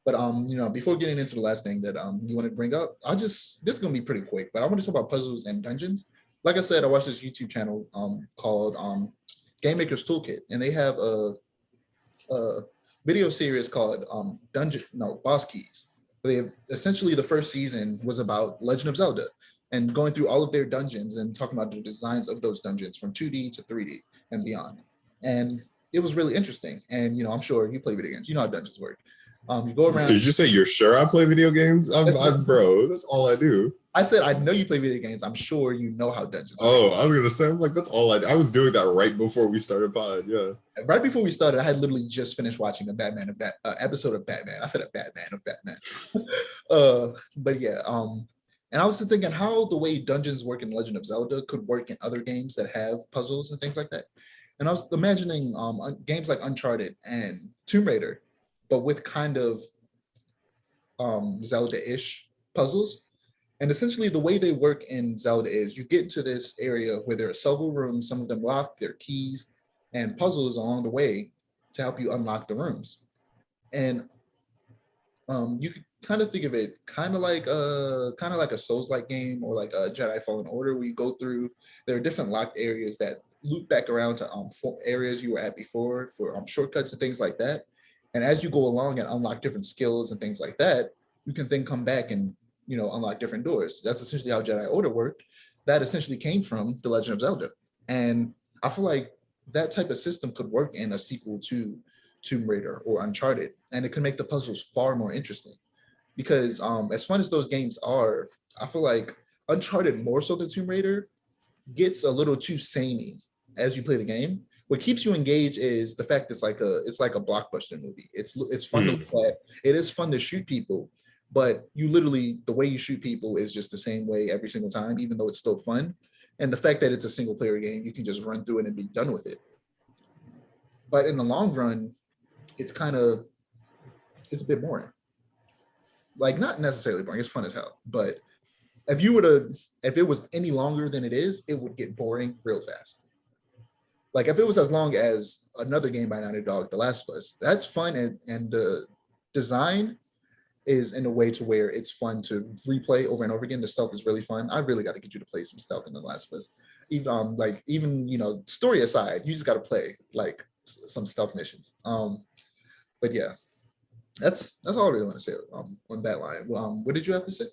But before getting into the last thing that you want to bring up, this is gonna be pretty quick, but I want to talk about puzzles and dungeons. Like I said, I watched this YouTube channel called Game Maker's Toolkit, and they have a video series called Boss Keys. They have, essentially the first season was about Legend of Zelda and going through all of their dungeons and talking about the designs of those dungeons from 2D to 3D and beyond. And it was really interesting. And I'm sure you play video games. You know how dungeons work. You go around. Did you say you're sure I play video games? I'm bro. That's all I do. I said I know you play video games. I'm sure you know how dungeons work. Oh, I was gonna say, I'm like, that's all I do. I was doing that right before we started pod. Yeah. Right before we started, I had literally just finished watching a episode of Batman. I said a Batman of Batman. But yeah. And I was thinking how the way dungeons work in Legend of Zelda could work in other games that have puzzles and things like that. And I was imagining games like Uncharted and Tomb Raider, but with kind of Zelda-ish puzzles. And essentially the way they work in Zelda is you get into this area where there are several rooms, some of them locked, there are keys and puzzles along the way to help you unlock the rooms. And you could kind of think of it kind of like a Souls-like game or like a Jedi Fallen Order where you go through, there are different locked areas that loop back around to areas you were at before for shortcuts and things like that. And as you go along and unlock different skills and things like that, you can then come back and unlock different doors. That's essentially how Jedi Order worked. That essentially came from The Legend of Zelda. And I feel like that type of system could work in a sequel to Tomb Raider or Uncharted, and it could make the puzzles far more interesting. Because as fun as those games are, I feel like Uncharted more so than Tomb Raider gets a little too samey as you play the game. What keeps you engaged is the fact it's like a blockbuster movie. It's fun to look at. It is fun to shoot people, but the way you shoot people is just the same way every single time, even though it's still fun. And the fact that it's a single player game, you can just run through it and be done with it. But in the long run, it's a bit boring. Like, not necessarily boring, it's fun as hell. But if it was any longer than it is, it would get boring real fast. Like if it was as long as another game by Naughty Dog, The Last of Us, that's fun and the design is in a way to where it's fun to replay over and over again. The stealth is really fun. I really got to get you to play some stealth in The Last of Us. Even story aside, you just got to play like some stealth missions. But yeah, that's all I really want to say on that line. What did you have to say?